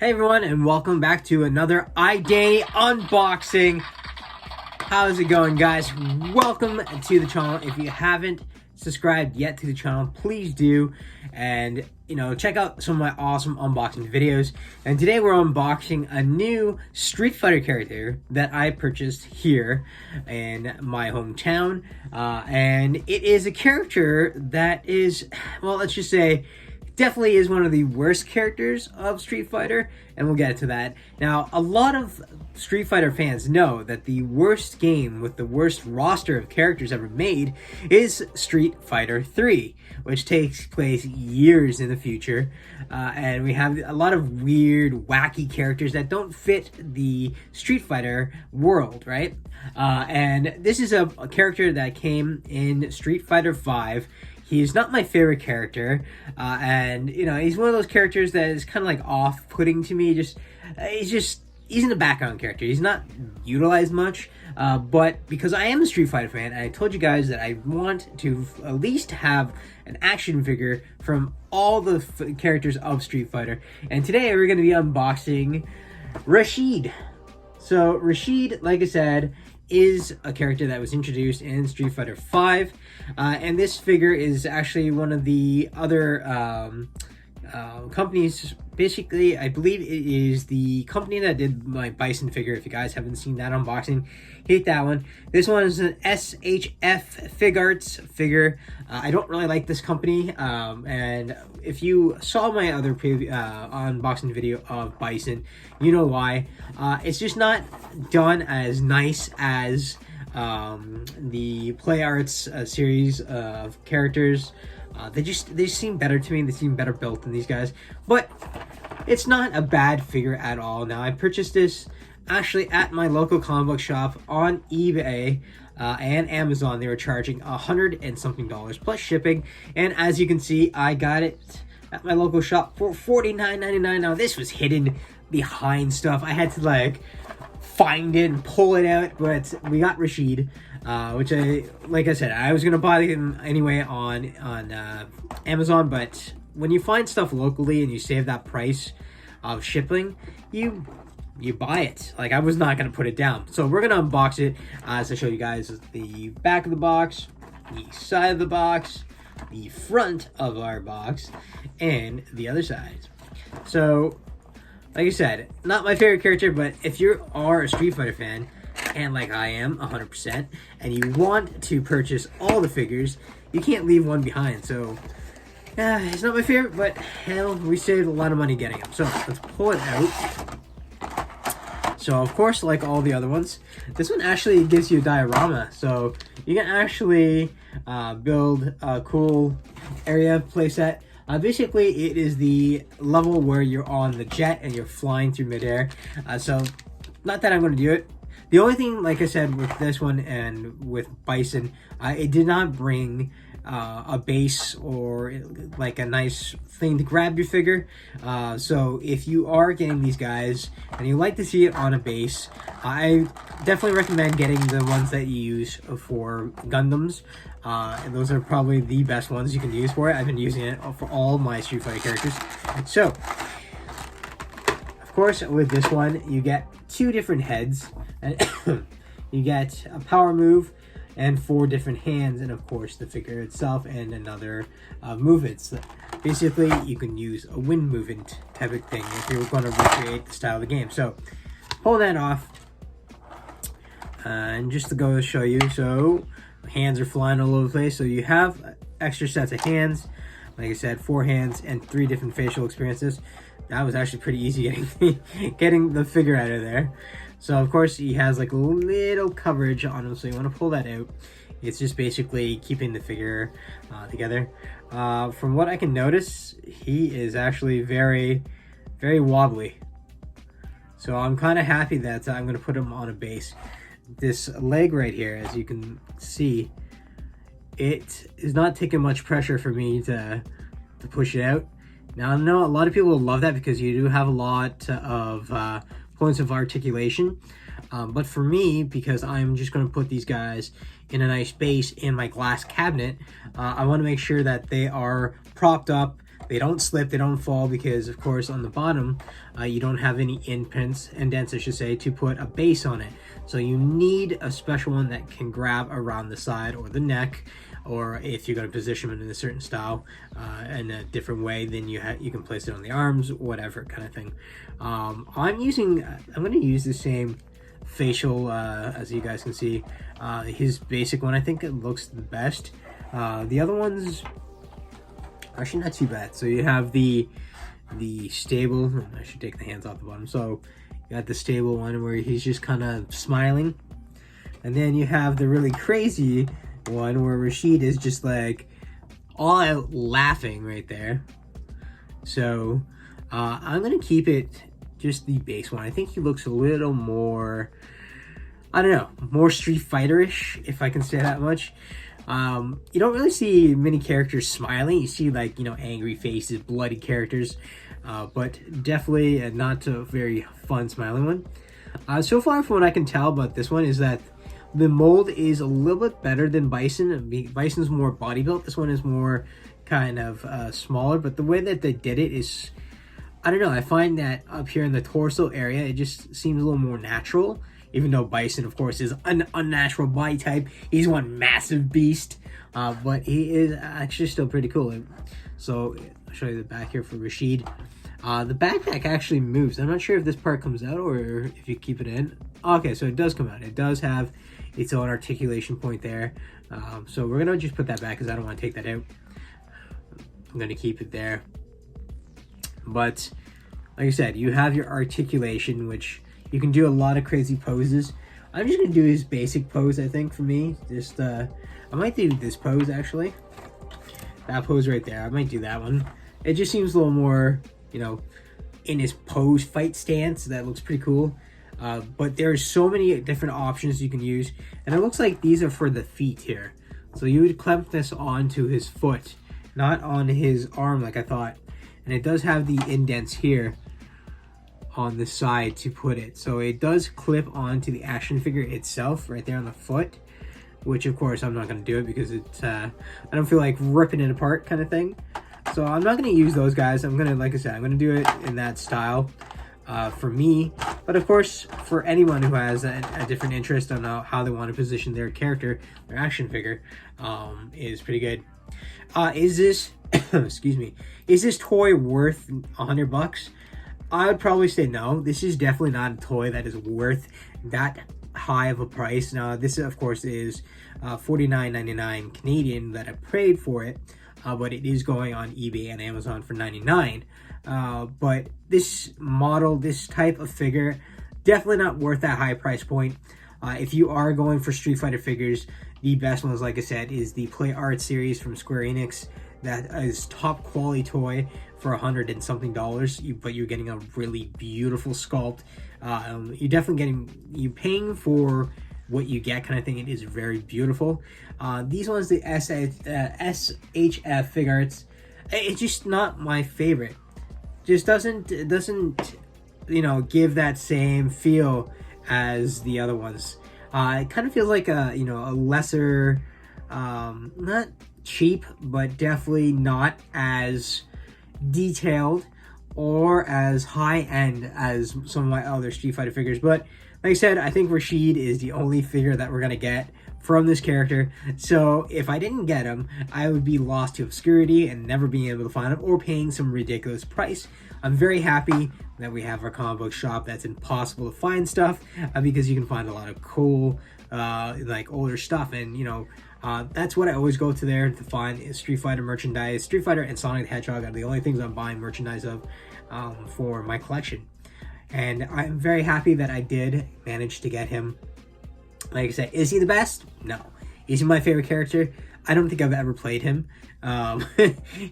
Hey everyone, and welcome back to another iDay unboxing. How's it going, guys? Welcome to the channel. If you haven't subscribed yet to the channel, please do, and check out some of my awesome unboxing videos. And today we're unboxing a new Street Fighter character that I purchased here in my hometown, and it is a character that is, well, let's just say, definitely is one of the worst characters of Street Fighter, and we'll get to that. Now, a lot of Street Fighter fans know that the worst game with the worst roster of characters ever made is Street Fighter 3, which takes place years in the future, and we have a lot of weird, wacky characters that don't fit the Street Fighter world, right? And this is a character that came in Street Fighter 5. He's not my favorite character, and he's one of those characters that is kind of like off-putting to me. He's in a background character. He's not utilized much, but because I am a Street Fighter fan, and I told you guys that I want to at least have an action figure from all the characters of Street Fighter, and today we're going to be unboxing Rashid. So Rashid, like I said, is a character that was introduced in Street Fighter 5, and this figure is actually one of the other companies. Basically, I believe it is the company that did my Bison figure. If you guys haven't seen that unboxing, hit that one. This one is an SHFiguarts figure. I don't really like this company, and if you saw my other unboxing video of Bison, you know why. It's just not done as nice as the Play Arts series of characters. They just seem better to me. They seem better built than these guys, but it's not a bad figure at all. Now, I purchased this actually at my local comic book shop on eBay and Amazon. They were charging $100 and something plus shipping, and as you can see, I got it at my local shop for $49.99. Now, this was hidden behind stuff. I had to find it and pull it out, but we got Rashid, which like I said, I was gonna buy him anyway on Amazon, but when you find stuff locally and you save that price of shipping, you buy it. I was not gonna put it down. So we're gonna unbox it as I show you guys the back of the box, the side of the box, the front of our box, and the other side. So, like I said, not my favorite character, but if you are a Street Fighter fan, and like I am, 100%, and you want to purchase all the figures, you can't leave one behind. So, it's not my favorite, but hell, we saved a lot of money getting them. So, let's pull it out. So, of course, like all the other ones, this one actually gives you a diorama. So, you can actually build a cool area playset. Basically, it is the level where you're on the jet and you're flying through midair. So, not that I'm going to do it. The only thing, like I said, with this one and with Bison, it did not bring a base or a nice thing to grab your figure. So, if you are getting these guys and you like to see it on a base, I definitely recommend getting the ones that you use for Gundams. And those are probably the best ones you can use for it. I've been using it for all my Street Fighter characters. So, of course, with this one, you get 2 different heads, and you get a power move and 4 different hands, and of course the figure itself and another movement. So basically, you can use a wind movement type of thing if you're going to recreate the style of the game. So, pull that off, and just to go to show you, so hands are flying all over the place. So you have extra sets of hands, like I said, 4 hands and 3 different facial experiences. That was actually pretty easy getting the figure out of there. So of course he has a little coverage on him, so you want to pull that out. It's just basically keeping the figure together. From what I can notice, he is actually very, very wobbly. So I'm kind of happy that I'm going to put him on a base. This leg right here, as you can see, it is not taking much pressure for me to push it out. Now, I know a lot of people will love that because you do have a lot of points of articulation, but for me, because I'm just going to put these guys in a nice base in my glass cabinet, I want to make sure that they are propped up They don't slip, they don't fall, because of course on the bottom you don't have any indents I should say, to put a base on it. So you need a special one that can grab around the side or the neck, or if you're going to position it in a certain style in a different way, then you can place it on the arms, whatever kind of thing. I'm going to use the same facial as you guys can see. His basic one, I think it looks the best. The other ones actually not too bad. So you have the stable, I should take the hands off the bottom. So you got the stable one where he's just kind of smiling, and then you have the really crazy one where Rashid is just like all out laughing right there. So I'm gonna keep it just the base one. I think he looks a little more, I don't know, more Street Fighter-ish, if I can say that much. You don't really see many characters smiling. You see, like, you know, angry faces, bloody characters, but definitely not a very fun smiling one. So far, from what I can tell about this one, is that the mold is a little bit better than Bison. Bison's more body built. This one is more kind of smaller, but the way that they did it is, I don't know, I find that up here in the torso area, it just seems a little more natural. Even though Bison, of course, is an unnatural body type. He's one massive beast, but he is actually still pretty cool. So I'll show you the back here for Rashid. The backpack actually moves. I'm not sure if this part comes out or if you keep it in. Okay, so it does come out. It does have its own articulation point there. So we're gonna just put that back because I don't want to take that out. I'm gonna keep it there. But like I said, you have your articulation, which you can do a lot of crazy poses. I'm just gonna do his basic pose, I think, for me. Just I might do this pose actually. That pose right there, I might do that one. It just seems a little more, you know, in his pose fight stance. That looks pretty cool. But there's so many different options you can use, and it looks like these are for the feet here. So you would clamp this onto his foot, not on his arm like I thought. And it does have the indents here on the side to put it, so it does clip onto the action figure itself right there on the foot, which of course I'm not going to do it because it's I don't feel like ripping it apart kind of thing. So I'm not going to use those guys. I'm going to, like I said, I'm going to do it in that style for me, but of course for anyone who has a different interest on how they want to position their character, their action figure, is pretty good. Is this excuse me, is this toy worth $100? I would probably say no. This is definitely not a toy that is worth that high of a price. Now, this of course is $49.99 Canadian that I paid for it, but it is going on eBay and Amazon for $99. But this model, this type of figure, definitely not worth that high price point. If you are going for Street Fighter figures, the best ones, like I said, is the Play Art series from Square Enix. That is top quality toy for $100 and something, but you're getting a really beautiful sculpt. You're definitely you're paying for what you get kind of thing. It is very beautiful. These ones, the SHFiguarts, it's just not my favorite. Just doesn't you know, give that same feel as the other ones. It kind of feels like a, you know, a lesser, not cheap, but definitely not as detailed or as high-end as some of my other Street Fighter figures. But like I said, I think Rashid is the only figure that we're gonna get from this character. So if I didn't get him, I would be lost to obscurity and never being able to find him, or paying some ridiculous price. I'm very happy that we have our comic book shop that's impossible to find stuff, because you can find a lot of cool like older stuff, and you know, that's what I always go to there to find is Street Fighter merchandise. Street Fighter and Sonic the Hedgehog are the only things I'm buying merchandise of for my collection. And I'm very happy that I did manage to get him. Like I said, is he the best? No. Is he my favorite character? I don't think I've ever played him.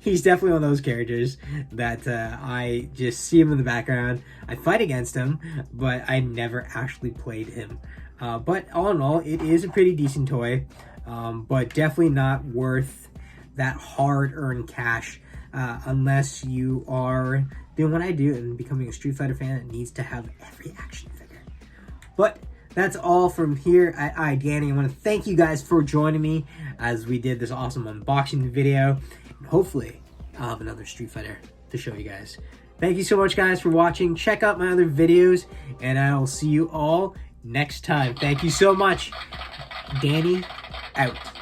He's definitely one of those characters that I just see him in the background. I fight against him, but I never actually played him. But all in all, it is a pretty decent toy. But definitely not worth that hard-earned cash unless you are doing what I do and becoming a Street Fighter fan that needs to have every action figure. But that's all from here at iDanny. I want to thank you guys for joining me as we did this awesome unboxing video. And hopefully, I'll have another Street Fighter to show you guys. Thank you so much, guys, for watching. Check out my other videos, and I will see you all next time. Thank you so much. Danny, out.